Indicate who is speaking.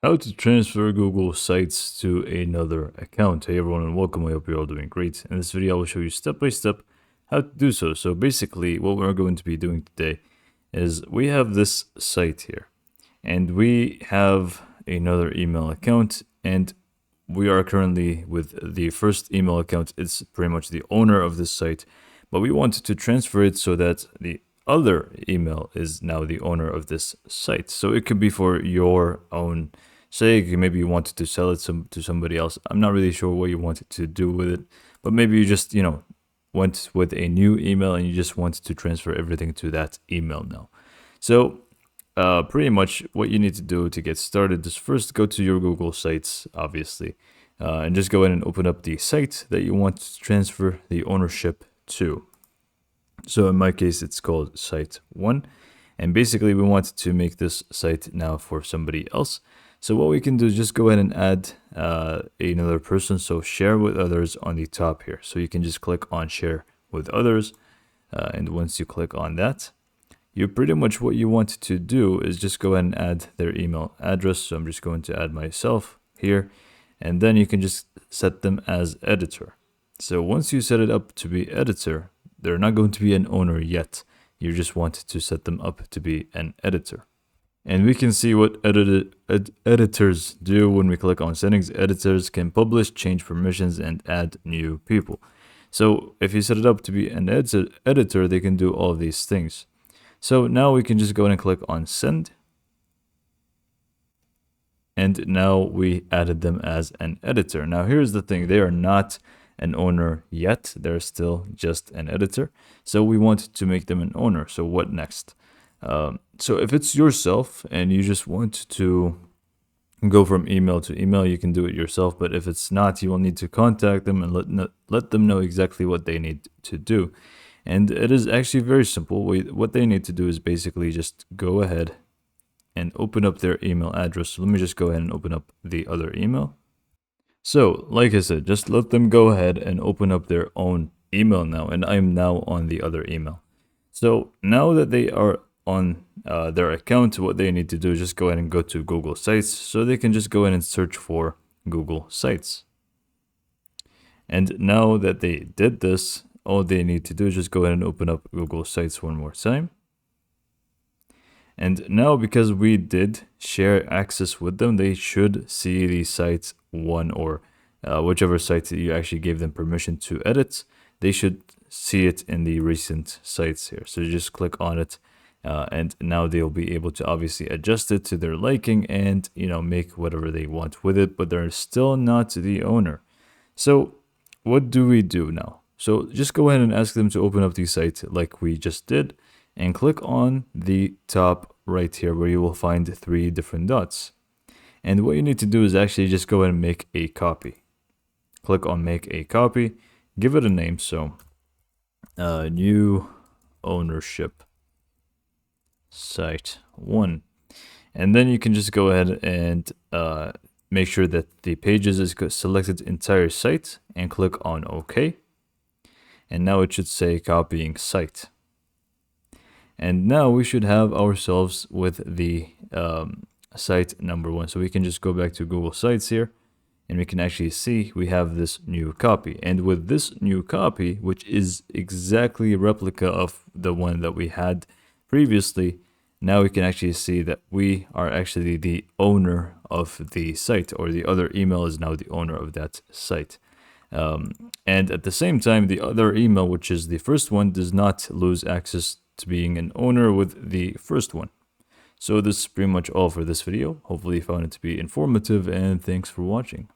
Speaker 1: How to transfer Google Sites to another account. Hey everyone and welcome, I hope you're all doing great. In this video I will show you step by step how to do so. So basically what we're going to be doing today is we have this site here and we have another email account, and we are currently with the first email account. It's pretty much the owner of this site, but we want to transfer it so that the other email is now the owner of this site. So it could be for your own sake. Maybe you wanted to sell it to somebody else. I'm not really sure what you wanted to do with it, but maybe you just, went with a new email and you just wanted to transfer everything to that email now. So pretty much what you need to do to get started is first go to your Google Sites, obviously, and just go in and open up the site that you want to transfer the ownership to. So in my case, it's called Site 1. And basically, we want to make this site now for somebody else. So what we can do is just go ahead and add another person. So share with others on the top here. So you can just click on share with others. And once you click on that, you pretty much what you want to do is just go ahead and add their email address. So I'm just going to add myself here. And then you can just set them as editor. So once you set it up to be editor, they're not going to be an owner yet. You just want to set them up to be an editor. And we can see what editors do when we click on settings. Editors can publish, change permissions, and add new people. So if you set it up to be an editor, they can do all of these things. So now we can just go ahead and click on send. And now we added them as an editor. Now here's the thing, they are not an owner yet. They're still just an editor. So we want to make them an owner. So what next? So if it's yourself and you just want to go from email to email, you can do it yourself. But if it's not, you will need to contact them and let them know exactly what they need to do. And it is actually very simple. What they need to do is basically just go ahead and open up their email address. So let me just go ahead and open up the other email. So, like I said, just let them go ahead and open up their own email now, and I'm now on the other email. So now that they are on their account, what they need to do is just go ahead and go to Google Sites, so they can just go in and search for Google Sites. And now that they did this, all they need to do is just go ahead and open up Google Sites one more time. And now, because we did share access with them, they should see the site 1 or whichever site that you actually gave them permission to edit. They should see it in the recent sites here. So you just click on it, and now they'll be able to obviously adjust it to their liking and, make whatever they want with it, but they're still not the owner. So what do we do now? So just go ahead and ask them to open up the site like we just did, and click on the top right here where you will find 3 different dots. And what you need to do is actually just go ahead and make a copy. Click on make a copy, give it a name. So new ownership site 1. And then you can just go ahead and make sure that the pages is selected entire site and click on OK. And now it should say copying site. And now we should have ourselves with the site number 1. So we can just go back to Google Sites here, and we can actually see we have this new copy. And with this new copy, which is exactly a replica of the one that we had previously, now we can actually see that we are actually the owner of the site, or the other email is now the owner of that site. And at the same time, the other email, which is the first one, does not lose access to being an owner with the first one. So this is pretty much all for this video. Hopefully you found it to be informative, and thanks for watching.